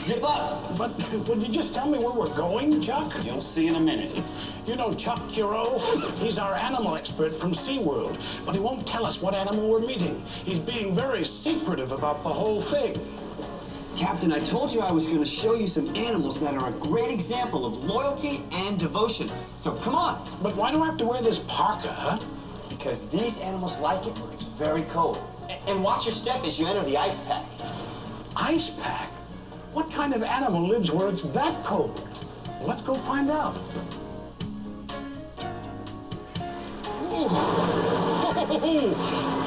Zip up! But would you just tell me where we're going, Chuck? You'll see in a minute. You know Chuck Curo? He's our animal expert from SeaWorld, but he won't tell us what animal we're meeting. He's being very secretive about the whole thing. Captain, I told you I was going to show you some animals that are a great example of loyalty and devotion. So come on. But why do I have to wear this parka, huh? Because these animals like it when it's very cold. And watch your step as you enter the ice pack. Ice pack? What kind of animal lives where it's that cold? Let's go find out. Oh,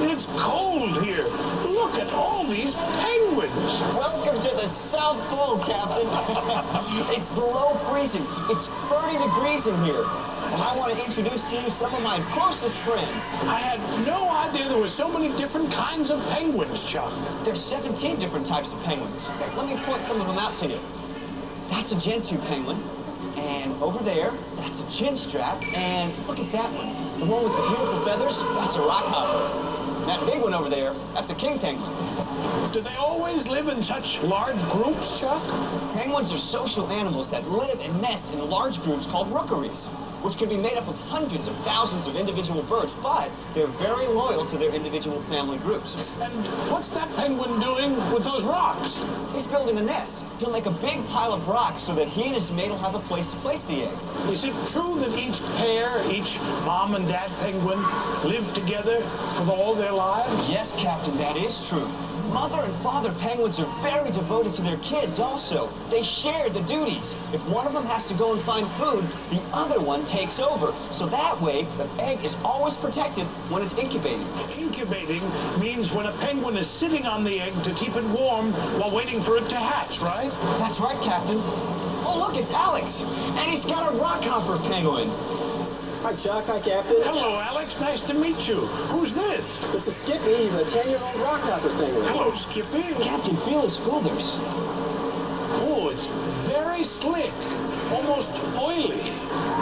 it's cold here. Look at all these penguins. Welcome to the South Pole, Captain. It's below freezing. It's 30 degrees in here. And I want to introduce to you some of my closest friends. I had no idea there were so many different kinds of penguins, Chuck. There's 17 different types of penguins. Here, let me point some of them out to you. That's a gentoo penguin. And over there, that's a chinstrap. And look at that one. The one with the beautiful feathers, that's a rockhopper. That big one over there, that's a king penguin. Do they always live in such large groups, Chuck? Penguins are social animals that live and nest in large groups called rookeries, which can be made up of hundreds of thousands of individual birds, but they're very loyal to their individual family groups. And what's that penguin doing with those rocks? He's building a nest. He'll make a big pile of rocks so that he and his mate will have a place to place the egg. Is it true that each pair, each mom and dad penguin, live together for all their lives? Yes, Captain, that is true. Mother and father penguins are very devoted to their kids also. They share the duties. If one of them has to go and find food, the other one takes over. So that way, the egg is always protected when it's incubating. Incubating means when a penguin is sitting on the egg to keep it warm while waiting for it to hatch, right? That's right, Captain. Oh, look, it's Alex. And he's got a rockhopper penguin. Hi, Chuck. Hi, Captain. Hello, Alex. Nice to meet you. Who's this? This is Skippy. He's a 10-year-old rockhopper penguin. Hello, Skippy. Captain, feel his feathers. Oh, it's very slick. Almost oily.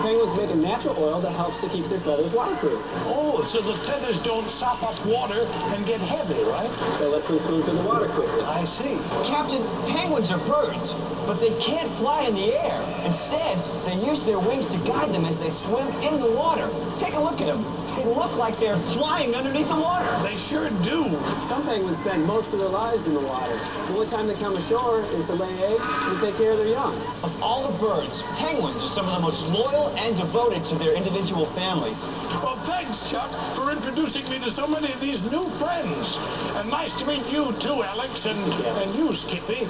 Penguins make a natural oil that helps to keep their feathers waterproof. Oh, so the feathers don't sop up water and get heavy, right? That lets them swim through the water quickly. I see. Captain, penguins are birds, but they can't fly in the air. Instead, they use their wings to guide them as they swim in the water. Take a look at them. They look like they're flying underneath the water. They sure do. Some penguins spend most of their lives in the water. The only time they come ashore is to lay eggs and take care of their young. Of all the birds, penguins are some of the most loyal and devoted to their individual families. Well, thanks, Chuck, for introducing me to so many of these new friends. And nice to meet you, too, Alex, and you, Skippy.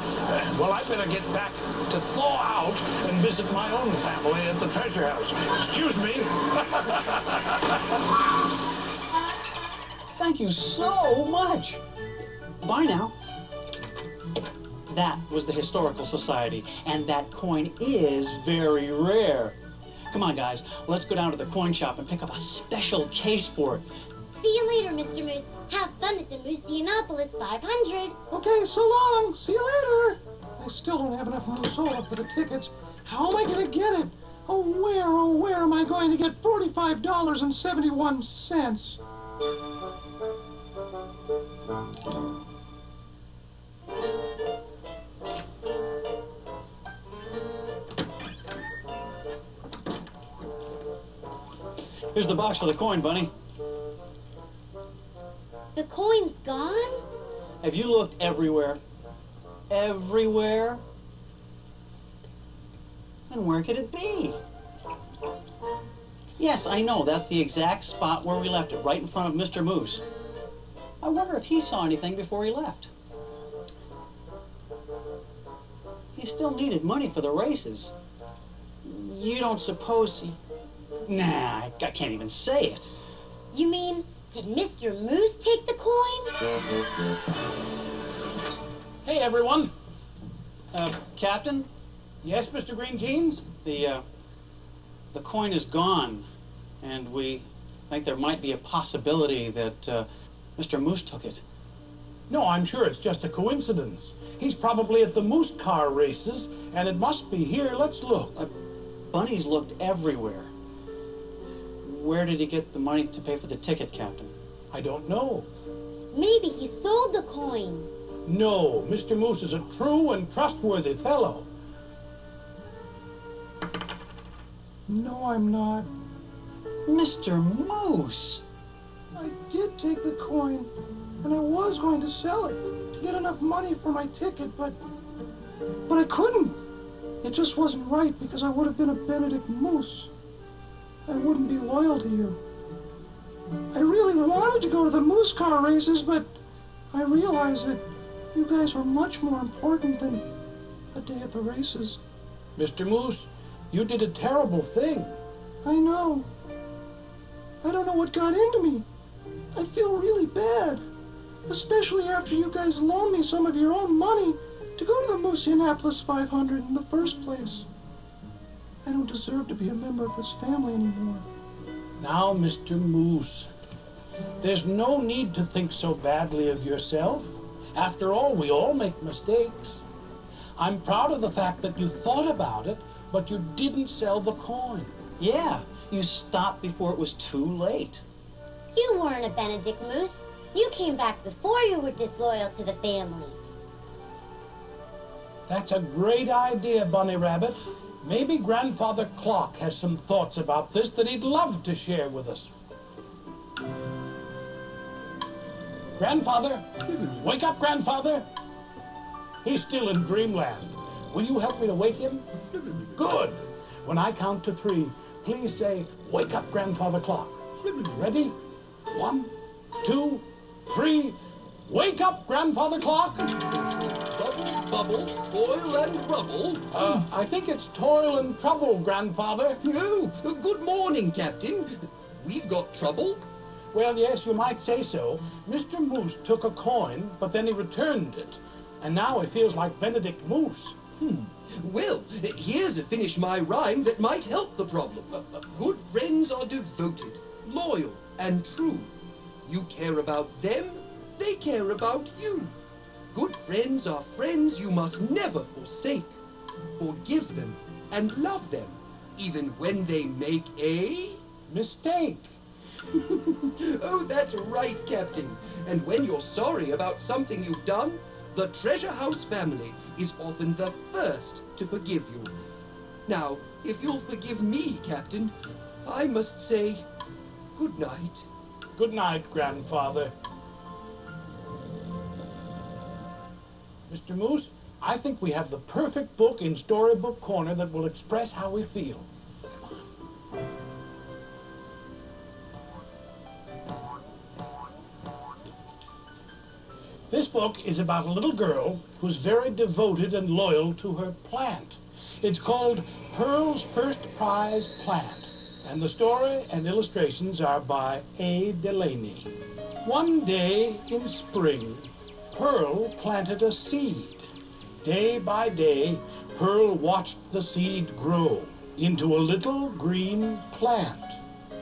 Well, I better get back to thaw out and visit my own family at the treasure house. Excuse me. Thank you so much. Bye now. That was the Historical Society, and that coin is very rare. Come on, guys, let's go down to the coin shop and pick up a special case for it. See you later, Mr. Moose. Have fun at the Moosianopolis 500. Okay, so long. See you later. I still don't have enough Minnesota for the tickets. How am I going to get it? Oh, where am I going to get $45.71? Here's the box for the coin, Bunny. The coin's gone? Have you looked everywhere? Everywhere? Then where could it be? Yes, I know, that's the exact spot where we left it, right in front of Mr. Moose. I wonder if he saw anything before he left. He still needed money for the races. You don't suppose he... Nah, I can't even say it. You mean, did Mr. Moose take the coin? Hey, everyone. Captain? Yes, Mr. Green Jeans? The coin is gone, and we think there might be a possibility that Mr. Moose took it. No, I'm sure it's just a coincidence. He's probably at the moose car races, and it must be here. Let's look. Bunny's looked everywhere. Where did he get the money to pay for the ticket, Captain? I don't know. Maybe he sold the coin. No, Mr. Moose is a true and trustworthy fellow. No, I'm not. Mr. Moose! I did take the coin, and I was going to sell it to get enough money for my ticket, but I couldn't. It just wasn't right because I would have been a Benedict Moose. I wouldn't be loyal to you. I really wanted to go to the moose car races, but I realized that you guys were much more important than a day at the races. Mr. Moose, you did a terrible thing. I know. I don't know what got into me. I feel really bad, especially after you guys loaned me some of your own money to go to the Moose 500 in the first place. I don't deserve to be a member of this family anymore. Now, Mr. Moose, there's no need to think so badly of yourself. After all, we all make mistakes. I'm proud of the fact that you thought about it, but you didn't sell the coin. Yeah, you stopped before it was too late. You weren't a Benedict Moose. You came back before you were disloyal to the family. That's a great idea, Bunny Rabbit. Maybe Grandfather Clock has some thoughts about this that he'd love to share with us. Grandfather? Wake up, Grandfather! He's still in dreamland. Will you help me to wake him? Good. When I count to 3, please say, "Wake up, Grandfather Clock." Ready? 1, 2, 3. Wake up, Grandfather Clock! Bubble, bubble, boil and rubble. I think it's toil and trouble, Grandfather. Oh, good morning, Captain. We've got trouble. Well, yes, you might say so. Mr. Moose took a coin, but then he returned it. And now he feels like Benedict Moose. Well, here's to finish my rhyme that might help the problem. Good friends are devoted, loyal, and true. You care about them, they care about you. Good friends are friends you must never forsake. Forgive them and love them, even when they make a Mistake. Oh, that's right, Captain. And when you're sorry about something you've done, the Treasure House family is often the first to forgive you. Now, if you'll forgive me, Captain, I must say good night. Good night, Grandfather. Mr. Moose, I think we have the perfect book in Storybook Corner that will express how we feel. This book is about a little girl who's very devoted and loyal to her plant. It's called Pearl's First Prize Plant, and the story and illustrations are by A. Delaney. One day in spring, Pearl planted a seed. Day by day, Pearl watched the seed grow into a little green plant.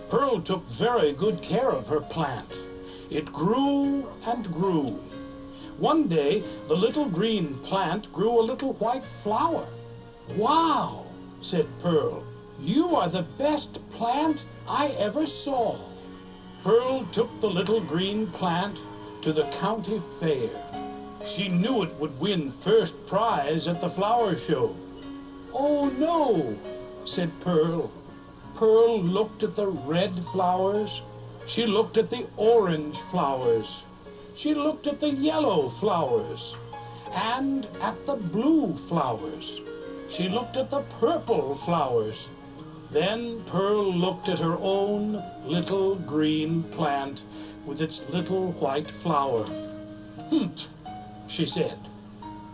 Pearl took very good care of her plant. It grew and grew. One day, the little green plant grew a little white flower. "Wow," said Pearl, "you are the best plant I ever saw." Pearl took the little green plant to the county fair. She knew it would win first prize at the flower show. "Oh no," said Pearl. Pearl looked at the red flowers. She looked at the orange flowers. She looked at the yellow flowers and at the blue flowers. She looked at the purple flowers. Then Pearl looked at her own little green plant with its little white flower. "Humph," she said.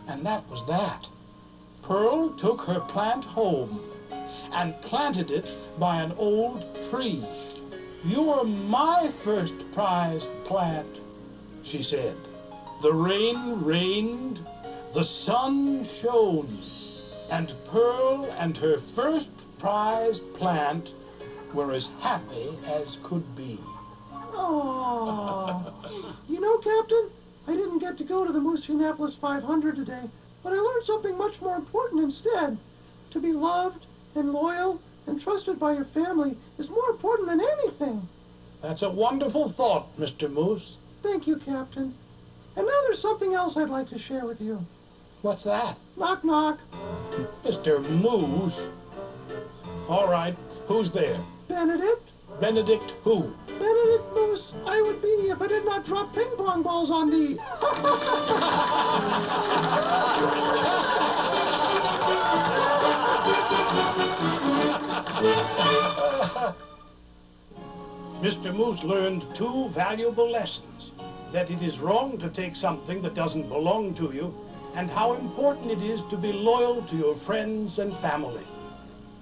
And that was that. Pearl took her plant home and planted it by an old tree. "You're my first prize plant," she said. The rain rained, the sun shone, and Pearl and her first prize plant were as happy as could be. Oh, you know, Captain, I didn't get to go to the Moose 500 today, but I learned something much more important instead. To be loved and loyal and trusted by your family is more important than anything. That's a wonderful thought, Mr. Moose. Thank you, Captain. And now there's something else I'd like to share with you. What's that? Knock, knock. Mr. Moose. All right, who's there? Benedict? Benedict who? Benedict Moose, I would be if I did not drop ping pong balls on the... Mr. Moose learned 2 valuable lessons. That it is wrong to take something that doesn't belong to you, and how important it is to be loyal to your friends and family.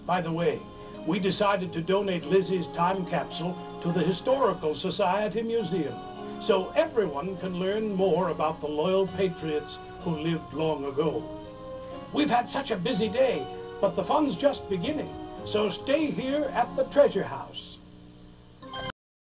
By the way, we decided to donate Lizzie's time capsule to the Historical Society Museum, so everyone can learn more about the loyal patriots who lived long ago. We've had such a busy day, but the fun's just beginning, so stay here at the Treasure House.